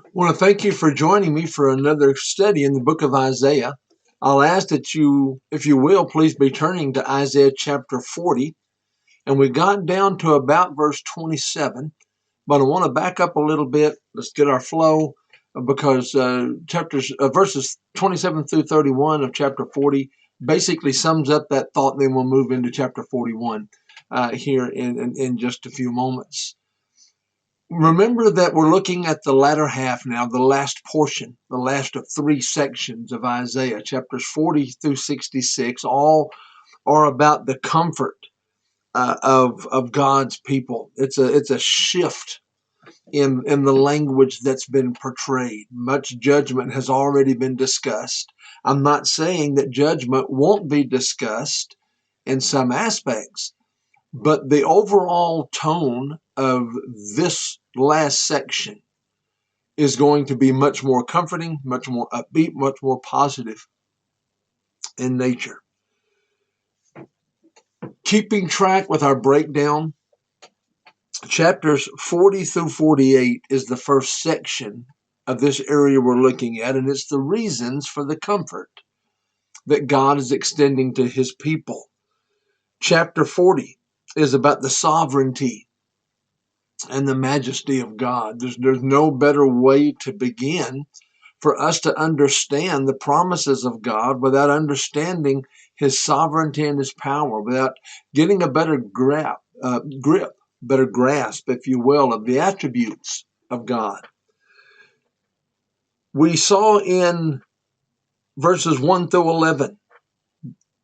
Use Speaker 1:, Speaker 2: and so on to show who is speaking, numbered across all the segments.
Speaker 1: I want to thank you for joining me for another study in the book of Isaiah. I'll ask that you, if you will, please be turning to Isaiah chapter 40. And we got down to about verse 27, but I want to back up a little bit. Let's get our flow because verses 27 through 31 of chapter 40 basically sums up that thought. Then we'll move into chapter 41 here in just a few moments. Remember that we're looking at the latter half now, the last portion, the last of three sections of Isaiah. Chapters 40 through 66 all are about the comfort of God's people. It's a shift in the language that's been portrayed. Much judgment has already been discussed. I'm not saying that judgment won't be discussed in some aspects, but the overall tone of this last section is going to be much more comforting, much more upbeat, much more positive in nature. Keeping track with our breakdown, chapters 40 through 48 is the first section of this area we're looking at, and it's the reasons for the comfort that God is extending to his people. Chapter 40 is about the sovereignty and the majesty of God. There's no better way to begin for us to understand the promises of God without understanding his sovereignty and his power, without getting a better better grasp, if you will, of the attributes of God. We saw in verses 1 through 11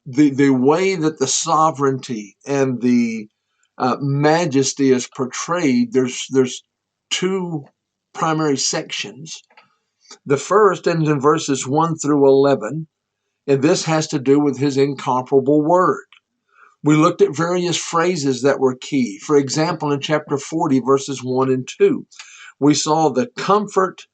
Speaker 1: the way that the sovereignty and the majesty is portrayed. There's two primary sections. The first ends in verses 1 through 11, and this has to do with his incomparable word. We looked at various phrases that were key. For example, in chapter 40, verses 1 and 2, we saw the comfort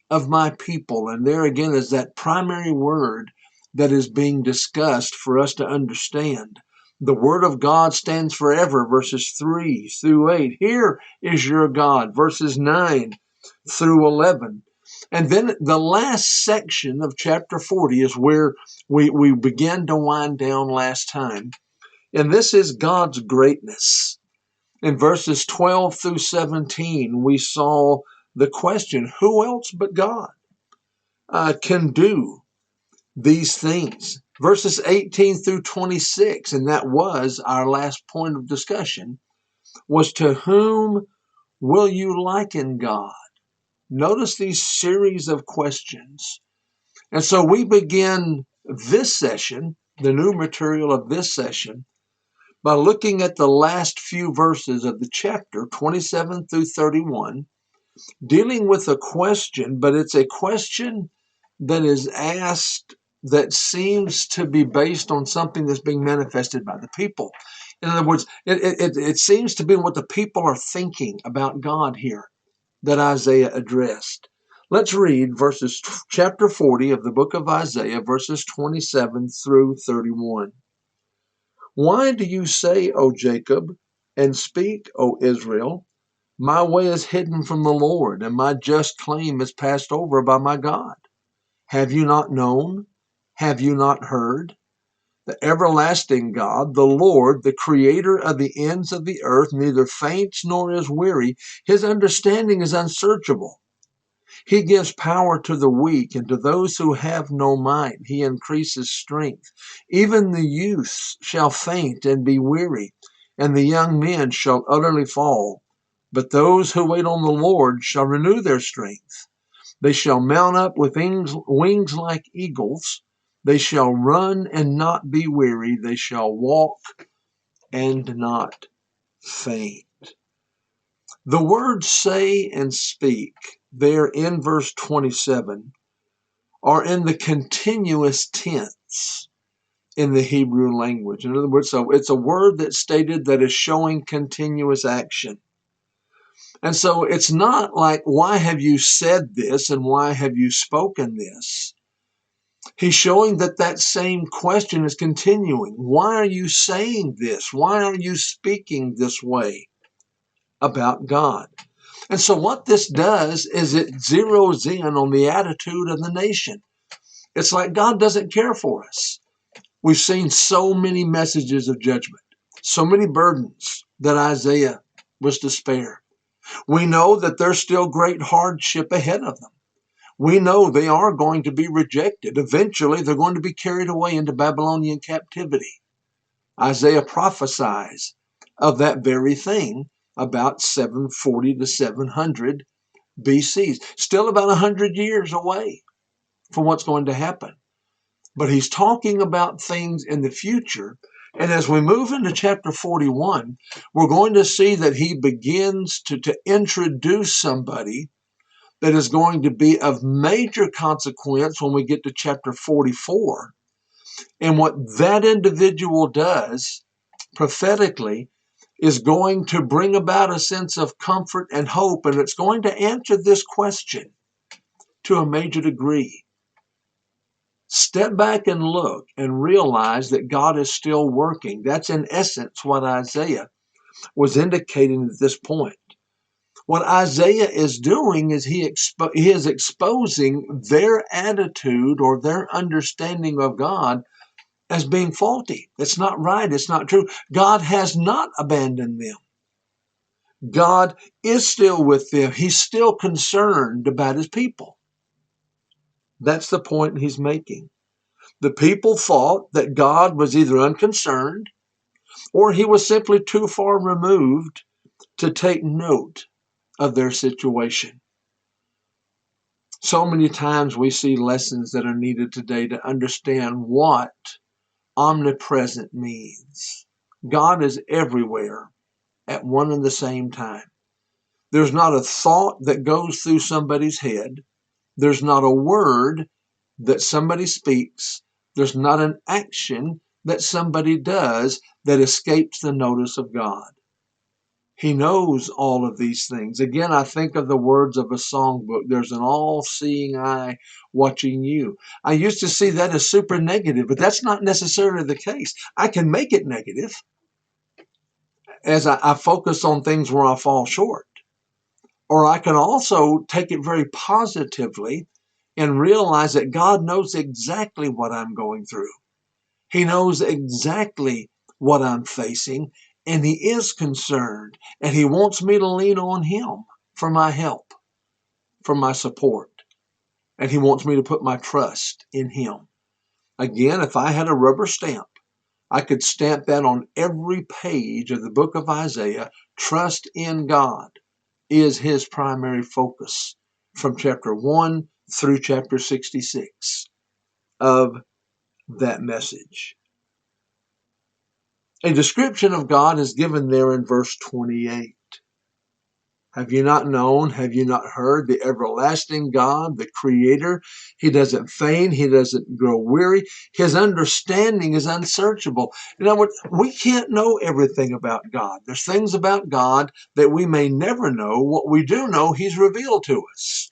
Speaker 1: of my people. And there again is that primary word that is being discussed for us to understand. The word of God stands forever, verses 3 through 8. Here is your God, verses 9 through 11. And then the last section of chapter 40 is where we began to wind down last time. And this is God's greatness. In verses 12 through 17, we saw the question, who else but God can do these things? Verses 18 through 26, and that was our last point of discussion, was to whom will you liken God? Notice these series of questions. And so we begin this session, the new material of this session, by looking at the last few verses of the chapter, 27 through 31, dealing with a question, but it's a question that is asked that seems to be based on something that's being manifested by the people. In other words, it seems to be what the people are thinking about God here that Isaiah addressed. Let's read chapter 40 of the book of Isaiah, verses 27 through 31. Why do you say, O Jacob, and speak, O Israel, my way is hidden from the Lord, and my just claim is passed over by my God? Have you not known? Have you not heard? The everlasting God, the Lord, the creator of the ends of the earth, neither faints nor is weary. His understanding is unsearchable. He gives power to the weak, and to those who have no might he increases strength. Even the youths shall faint and be weary, and the young men shall utterly fall. But those who wait on the Lord shall renew their strength. They shall mount up with wings like eagles. They shall run and not be weary. They shall walk and not faint. The words say and speak there in verse 27 are in the continuous tense in the Hebrew language. In other words, so it's a word that's stated that is showing continuous action. And so it's not like, why have you said this and why have you spoken this? He's showing that that same question is continuing. Why are you saying this? Why are you speaking this way about God? And so what this does is it zeroes in on the attitude of the nation. It's like God doesn't care for us. We've seen so many messages of judgment, so many burdens that Isaiah was to spare. We know that there's still great hardship ahead of them. We know they are going to be rejected. Eventually, they're going to be carried away into Babylonian captivity. Isaiah prophesies of that very thing about 740 to 700 BC. Still about 100 years away from what's going to happen. But he's talking about things in the future. And as we move into chapter 41, we're going to see that he begins to introduce somebody that is going to be of major consequence when we get to chapter 44. And what that individual does prophetically is going to bring about a sense of comfort and hope, and it's going to answer this question to a major degree. Step back and look and realize that God is still working. That's in essence what Isaiah was indicating at this point. What Isaiah is doing is he is exposing their attitude or their understanding of God as being faulty. It's not right. It's not true. God has not abandoned them. God is still with them. He's still concerned about his people. That's the point he's making. The people thought that God was either unconcerned or he was simply too far removed to take note of their situation. So many times we see lessons that are needed today to understand what omnipresent means. God is everywhere at one and the same time. There's not a thought that goes through somebody's head. There's not a word that somebody speaks. There's not an action that somebody does that escapes the notice of God. He knows all of these things. Again, I think of the words of a songbook. There's an all-seeing eye watching you. I used to see that as super negative, but that's not necessarily the case. I can make it negative as I focus on things where I fall short. Or I can also take it very positively and realize that God knows exactly what I'm going through. He knows exactly what I'm facing, and he is concerned, and he wants me to lean on him for my help, for my support, and he wants me to put my trust in him. Again, if I had a rubber stamp, I could stamp that on every page of the book of Isaiah. Trust in God is his primary focus from chapter 1 through chapter 66 of that message. A description of God is given there in verse 28. Have you not known? Have you not heard? The everlasting God, the Creator, he doesn't faint. He doesn't grow weary. His understanding is unsearchable. In other words, we can't know everything about God. There's things about God that we may never know. What we do know, he's revealed to us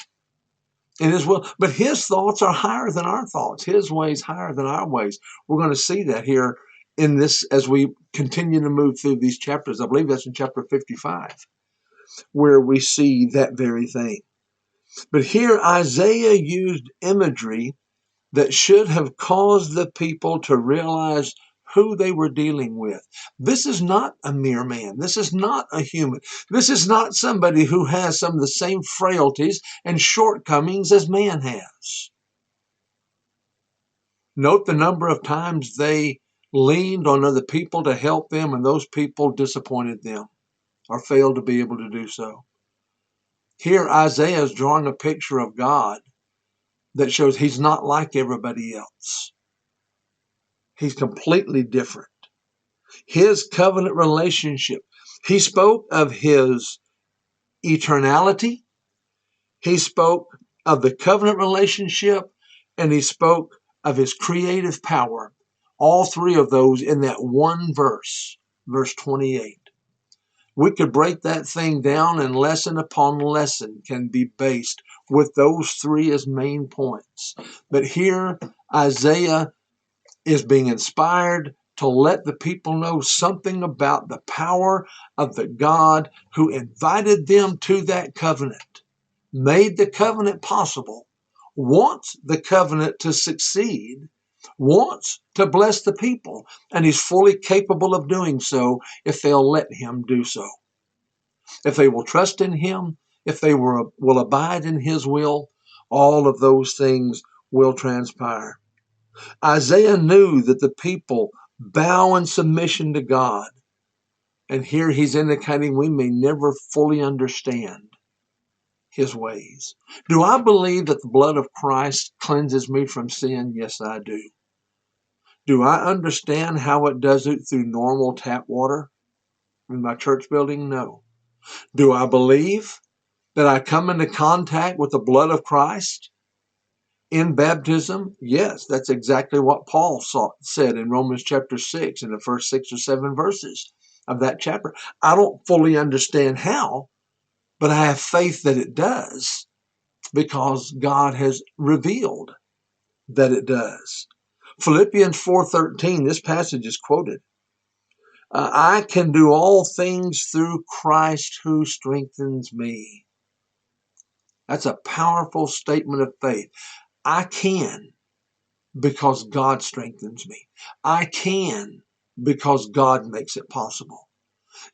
Speaker 1: in his will. But his thoughts are higher than our thoughts. His ways higher than our ways. We're going to see that here in this as we continue to move through these chapters. I believe that's in chapter 55, where we see that very thing. But here Isaiah used imagery that should have caused the people to realize who they were dealing with. This is not a mere man. This is not a human. This is not somebody who has some of the same frailties and shortcomings as man has. Note the number of times they leaned on other people to help them, and those people disappointed them or failed to be able to do so. Here, Isaiah is drawing a picture of God that shows he's not like everybody else. He's completely different. His covenant relationship. He spoke of his eternality. He spoke of the covenant relationship, and he spoke of his creative power. All three of those in that one verse, verse 28. We could break that thing down, and lesson upon lesson can be based with those three as main points. But here, Isaiah is being inspired to let the people know something about the power of the God who invited them to that covenant, made the covenant possible, wants the covenant to succeed, wants to bless the people, and he's fully capable of doing so if they'll let him do so. If they will trust in him, if they will abide in his will, all of those things will transpire. Isaiah knew that the people bow in submission to God. And here he's indicating we may never fully understand his ways. Do I believe that the blood of Christ cleanses me from sin? Yes, I do. Do I understand how it does it through normal tap water in my church building? No. Do I believe that I come into contact with the blood of Christ in baptism? Yes, that's exactly what Paul said in Romans chapter 6 in the first 6 or 7 verses of that chapter. I don't fully understand how, but I have faith that it does because God has revealed that it does. Philippians 4:13, this passage is quoted. I can do all things through Christ who strengthens me. That's a powerful statement of faith. I can because God strengthens me. I can because God makes it possible.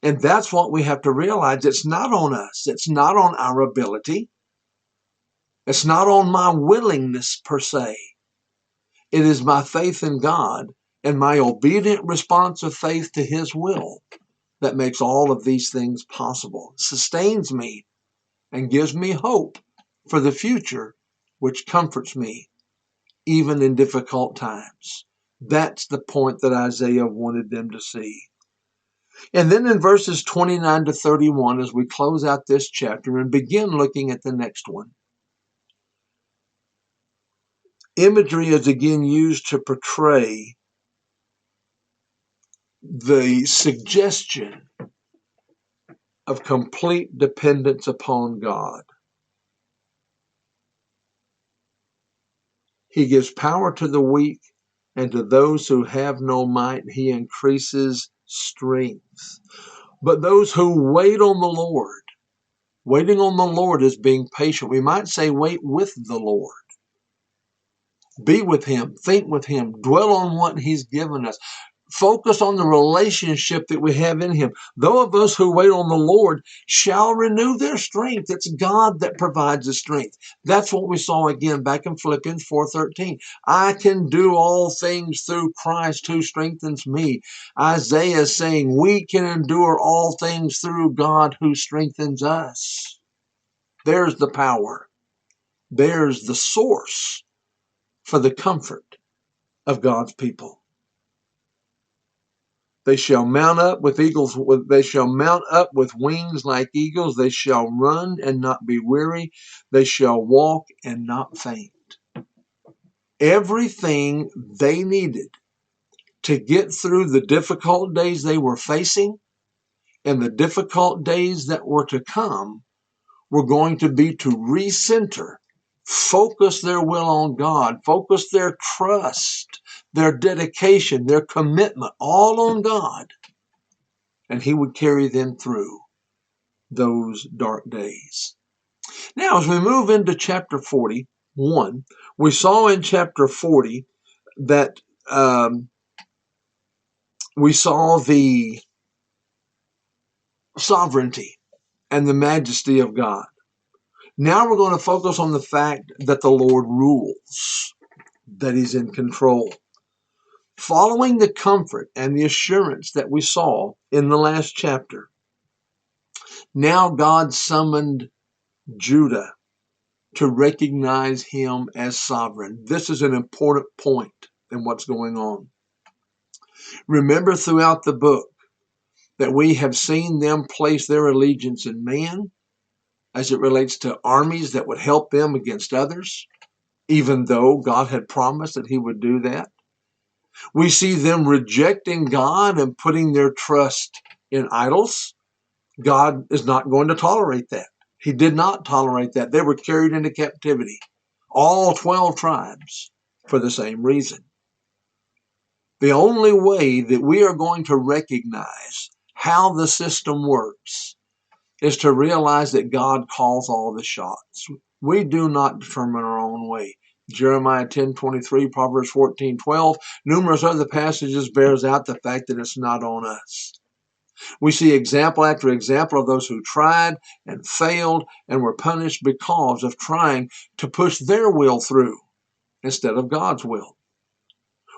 Speaker 1: And that's what we have to realize. It's not on us. It's not on our ability. It's not on my willingness per se. It is my faith in God and my obedient response of faith to his will that makes all of these things possible, sustains me, and gives me hope for the future, which comforts me even in difficult times. That's the point that Isaiah wanted them to see. And then in verses 29 to 31, as we close out this chapter and begin looking at the next one, imagery is again used to portray the suggestion of complete dependence upon God. He gives power to the weak, and to those who have no might, he increases strength. But those who wait on the Lord, waiting on the Lord is being patient. We might say wait with the Lord. Be with him, think with him, dwell on what he's given us. Focus on the relationship that we have in him. Those of us who wait on the Lord shall renew their strength. It's God that provides the strength. That's what we saw again back in Philippians 4:13. I can do all things through Christ who strengthens me. Isaiah is saying we can endure all things through God who strengthens us. There's the power. There's the source for the comfort of God's people. They shall mount up with eagles. They shall mount up with wings like eagles. They shall run and not be weary. They shall walk and not faint. Everything they needed to get through the difficult days they were facing and the difficult days that were to come were going to be to recenter, focus their will on God, focus their trust, their dedication, their commitment, all on God. And he would carry them through those dark days. Now, as we move into chapter 41, we saw in chapter 40 that we saw the sovereignty and the majesty of God. Now we're going to focus on the fact that the Lord rules, that he's in control. Following the comfort and the assurance that we saw in the last chapter, now God summoned Judah to recognize him as sovereign. This is an important point in what's going on. Remember throughout the book that we have seen them place their allegiance in man as it relates to armies that would help them against others, even though God had promised that he would do that. We see them rejecting God and putting their trust in idols. God is not going to tolerate that. He did not tolerate that. They were carried into captivity, all 12 tribes, for the same reason. The only way that we are going to recognize how the system works is to realize that God calls all the shots. We do not determine our own way. Jeremiah 10:23, Proverbs 14:12, numerous other passages bears out the fact that it's not on us. We see example after example of those who tried and failed and were punished because of trying to push their will through instead of God's will.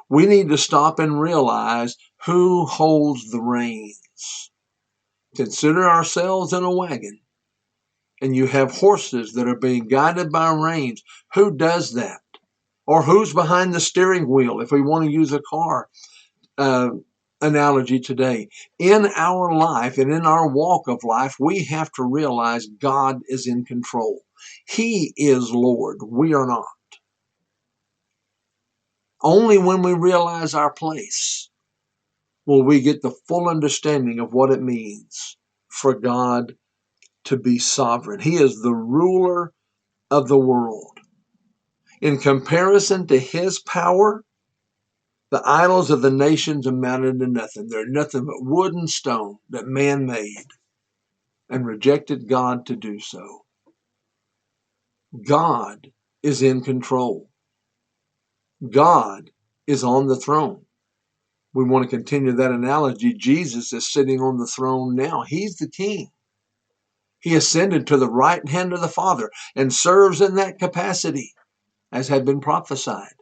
Speaker 1: We need to stop and realize who holds the reins. Consider ourselves in a wagon, and you have horses that are being guided by reins. Who does that? Or who's behind the steering wheel, if we want to use a car analogy today? In our life and in our walk of life, we have to realize God is in control. He is Lord. We are not. Only when we realize our place will we get the full understanding of what it means for God to be sovereign. He is the ruler of the world. In comparison to his power, the idols of the nations amounted to nothing. They're nothing but wood and stone that man made and rejected God to do so. God is in control. God is on the throne. We want to continue that analogy. Jesus is sitting on the throne now. He's the king. He ascended to the right hand of the Father and serves in that capacity, as had been prophesied.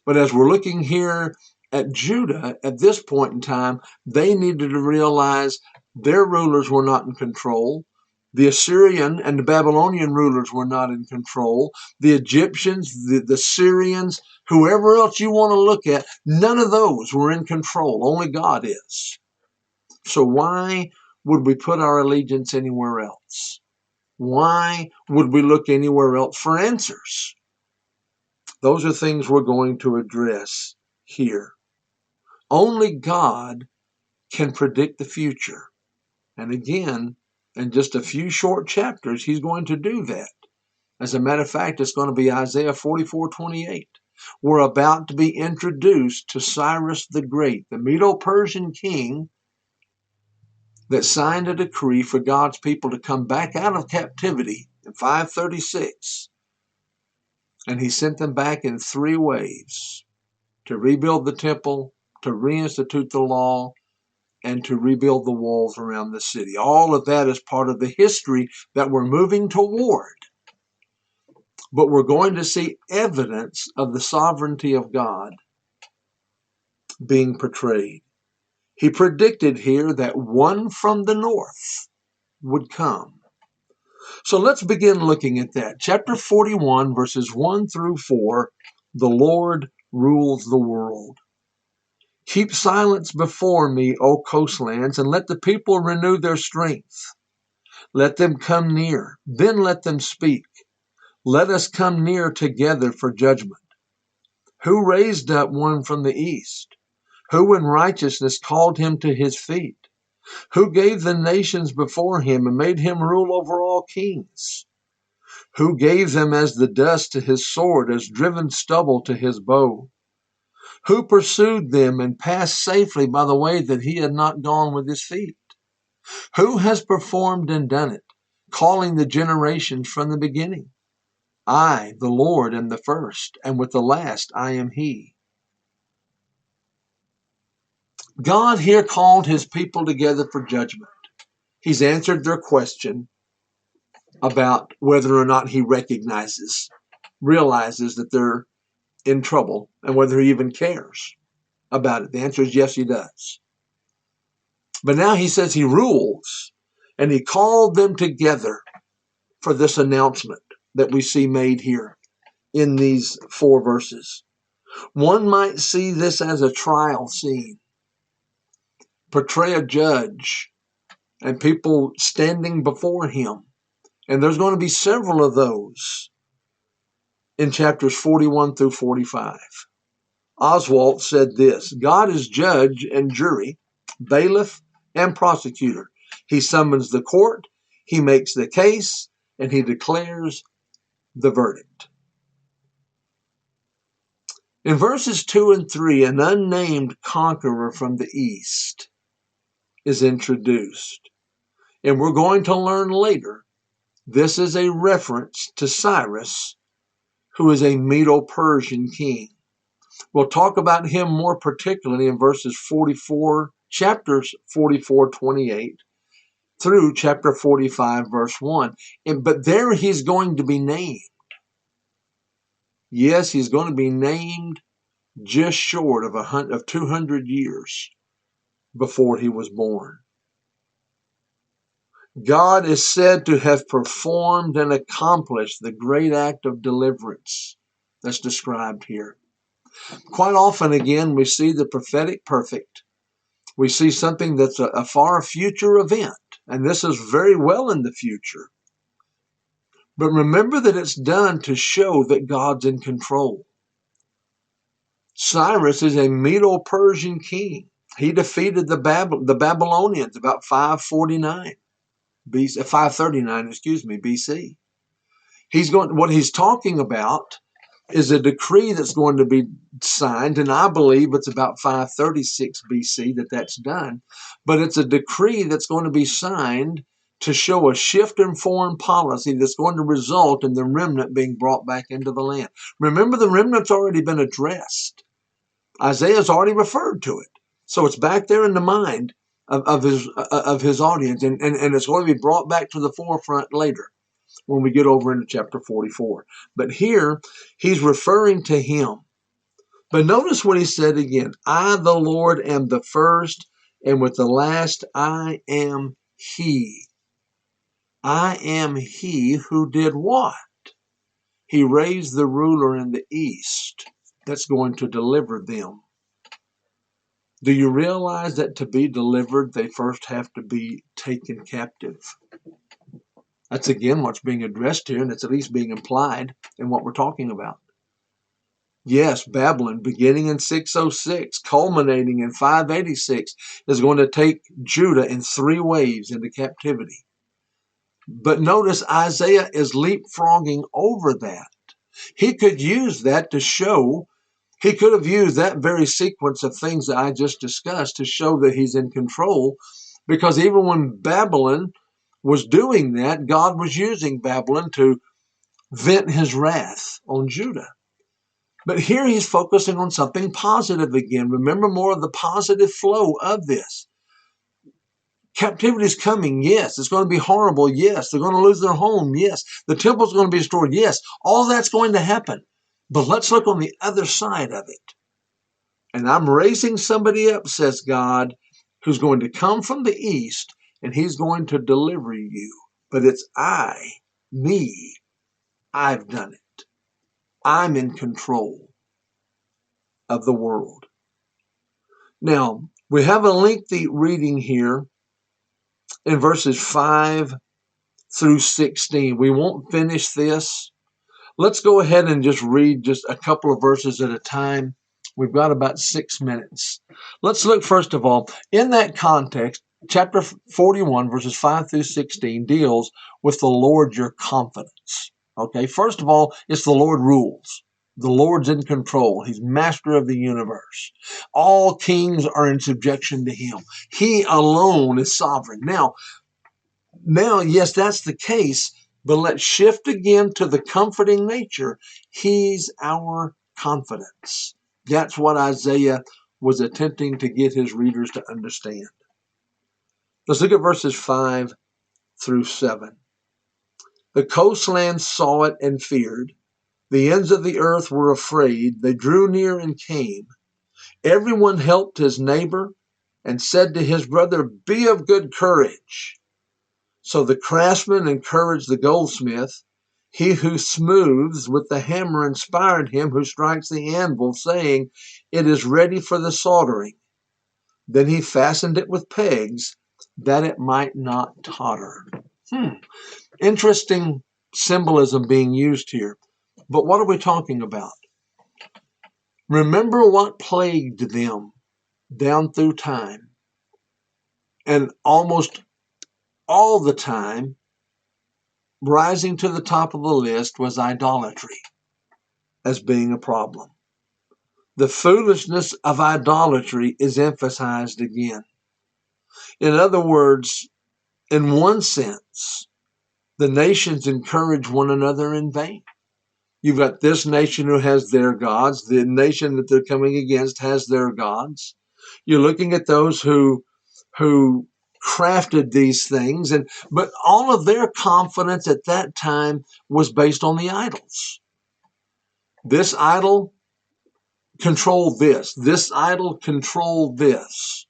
Speaker 1: But as we're looking here at Judah at this point in time, they needed to realize their rulers were not in control. The Assyrian and the Babylonian rulers were not in control. The Egyptians, the Syrians, whoever else you want to look at, none of those were in control. Only God is. So why would we put our allegiance anywhere else? Why would we look anywhere else for answers? Those are things we're going to address here. Only God can predict the future. And again, in just a few short chapters, he's going to do that. As a matter of fact, it's going to be Isaiah 44:28. We're about to be introduced to Cyrus the Great, the Medo-Persian king that signed a decree for God's people to come back out of captivity in 536. And he sent them back in 3 waves: to rebuild the temple, to reinstitute the law, and to rebuild the walls around the city. All of that is part of the history that we're moving toward. But we're going to see evidence of the sovereignty of God being portrayed. He predicted here that one from the north would come. So let's begin looking at that. Chapter 41, verses 1 through 4, the Lord rules the world. Keep silence before me, O coastlands, and let the people renew their strength. Let them come near, then let them speak. Let us come near together for judgment. Who raised up one from the east? Who in righteousness called him to his feet? Who gave the nations before him and made him rule over all kings? Who gave them as the dust to his sword, as driven stubble to his bow? Who pursued them and passed safely by the way that he had not gone with his feet? Who has performed and done it, calling the generations from the beginning? I, the Lord, am the first, and with the last I am he. God here called his people together for judgment. He's answered their question about whether or not he realizes that they're in trouble, and whether he even cares about it. The answer is yes, he does. But now he says he rules, and he called them together for this announcement that we see made here in these 4 verses. One might see this as a trial scene, portray a judge and people standing before him. And there's going to be several of those in chapters 41 through 45. Oswalt said this: God is judge and jury, bailiff and prosecutor. He summons the court, he makes the case, and he declares the verdict. In verses 2 and 3, an unnamed conqueror from the east is introduced. And we're going to learn later, this is a reference to Cyrus, who is a Medo-Persian king. We'll talk about him more particularly in chapters 44:28 through chapter 45, verse 1. But there he's going to be named. Yes, he's going to be named just short of 200 years before he was born. God is said to have performed and accomplished the great act of deliverance that's described here. Quite often, again, we see the prophetic perfect. We see something that's a far future event, and this is very well in the future. But remember that it's done to show that God's in control. Cyrus is a Medo-Persian king. He defeated the Babylonians about 539 BC, 539, BC. What he's talking about is a decree that's going to be signed, and I believe it's about 536 BC that's done. But it's a decree that's going to be signed to show a shift in foreign policy that's going to result in the remnant being brought back into the land. Remember, the remnant's already been addressed. Isaiah's already referred to it. So it's back there in the mind of his audience, and it's going to be brought back to the forefront later when we get over into chapter 44. But here, he's referring to him. But notice what he said again. I, the Lord, am the first, and with the last, I am he. I am he who did what? He raised the ruler in the east that's going to deliver them. Do you realize that to be delivered, they first have to be taken captive? That's again what's being addressed here, and it's at least being implied in what we're talking about. Yes, Babylon, beginning in 606, culminating in 586, is going to take Judah in 3 waves into captivity. But notice Isaiah is leapfrogging over that. He could use that to show, he could have used that very sequence of things that I just discussed to show that he's in control, because even when Babylon was doing that, God was using Babylon to vent his wrath on Judah. But here he's focusing on something positive again. Remember more of the positive flow of this. Captivity is coming. Yes. It's going to be horrible. Yes. They're going to lose their home. Yes. The temple's going to be destroyed. Yes. All that's going to happen. But let's look on the other side of it. And I'm raising somebody up, says God, who's going to come from the east, and he's going to deliver you. But it's me. I've done it. I'm in control of the world. Now, we have a lengthy reading here in verses 5 through 16. We won't finish this. Let's go ahead and just read just a couple of verses at a time. We've got about 6 minutes. Let's look first of all, in that context, chapter 41, verses 5 through 16 deals with the Lord your confidence. Okay, first of all, it's the Lord rules. The Lord's in control. He's master of the universe. All kings are in subjection to him. He alone is sovereign. Now, yes, that's the case, but let's shift again to the comforting nature. He's our confidence. That's what Isaiah was attempting to get his readers to understand. Let's look at verses 5 through 7. The coastlands saw it and feared. The ends of the earth were afraid. They drew near and came. Everyone helped his neighbor and said to his brother, "Be of good courage." So the craftsman encouraged the goldsmith. He who smooths with the hammer inspired him who strikes the anvil, saying, "It is ready for the soldering." Then he fastened it with pegs, that it might not totter. Interesting symbolism being used here. But what are we talking about? Remember what plagued them down through time. And almost all the time, rising to the top of the list was idolatry as being a problem. the foolishness of idolatry is emphasized again. In other words, in one sense, the nations encourage one another in vain. You've got this nation who has their gods. The nation that they're coming against has their gods. You're looking at those who crafted these things, but all of their confidence at that time was based on the idols. This idol controlled this. This idol controlled this.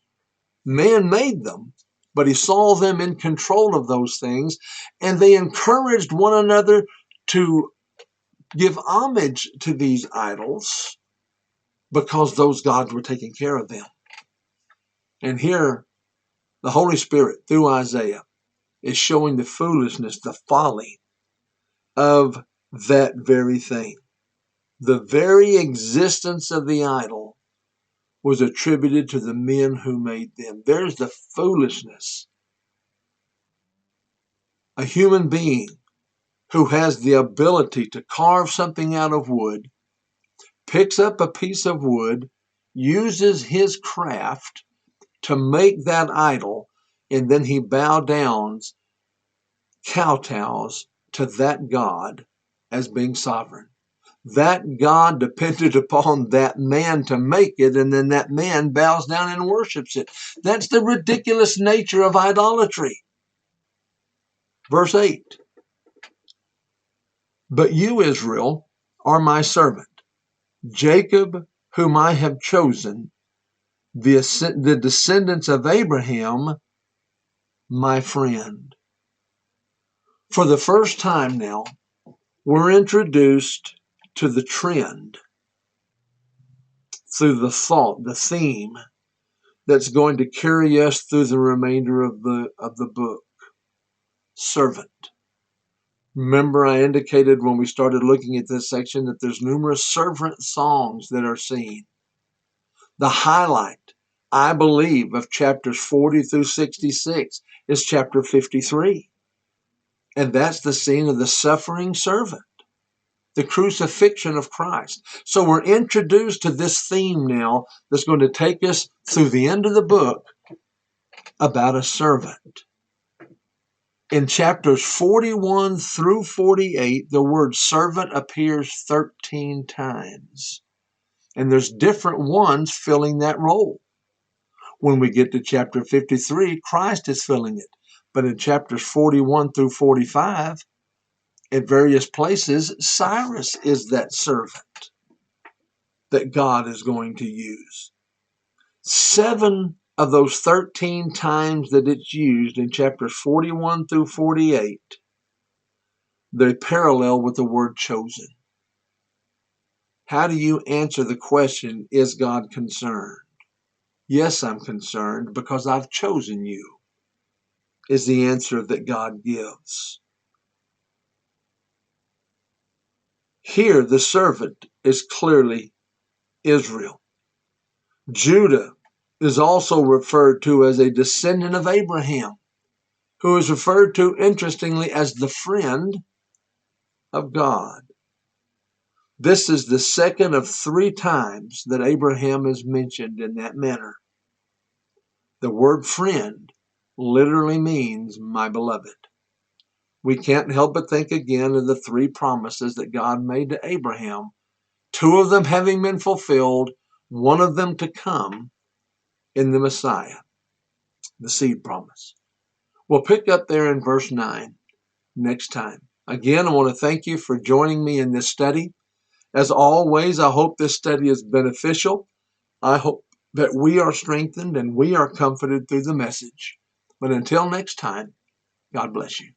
Speaker 1: Man made them, but he saw them in control of those things, and they encouraged one another to give homage to these idols because those gods were taking care of them. And here, the Holy Spirit, through Isaiah, is showing the foolishness, the folly of that very thing. The very existence of the idol was attributed to the men who made them. There's the foolishness. A human being who has the ability to carve something out of wood, picks up a piece of wood, uses his craft to make that idol, and then he kowtows to that God as being sovereign. That God depended upon that man to make it, and then that man bows down and worships it. That's the ridiculous nature of idolatry. Verse 8. But you, Israel, are my servant, Jacob, whom I have chosen, the descendants of Abraham, my friend. For the first time now, we're introduced to the trend through the thought, the theme that's going to carry us through the remainder of the book. Servant. Remember, I indicated when we started looking at this section that there's numerous servant songs that are seen. The highlight, I believe, of chapters 40 through 66 is chapter 53. And that's the scene of the suffering servant, the crucifixion of Christ. So we're introduced to this theme now that's going to take us through the end of the book about a servant. In chapters 41 through 48, the word servant appears 13 times. And there's different ones filling that role. When we get to chapter 53, Christ is filling it. But in chapters 41 through 45, at various places, Cyrus is that servant that God is going to use. 7 of those 13 times that it's used in chapters 41 through 48, they parallel with the word chosen. How do you answer the question, is God concerned? Yes, I'm concerned because I've chosen you, is the answer that God gives. Here, the servant is clearly Israel. Judah is also referred to as a descendant of Abraham, who is referred to, interestingly, as the friend of God. This is the second of 3 times that Abraham is mentioned in that manner. The word friend literally means my beloved. We can't help but think again of the 3 promises that God made to Abraham, 2 of them having been fulfilled, 1 of them to come in the Messiah, the seed promise. We'll pick up there in verse 9 next time. Again, I want to thank you for joining me in this study. As always, I hope this study is beneficial. I hope that we are strengthened and we are comforted through the message. But until next time, God bless you.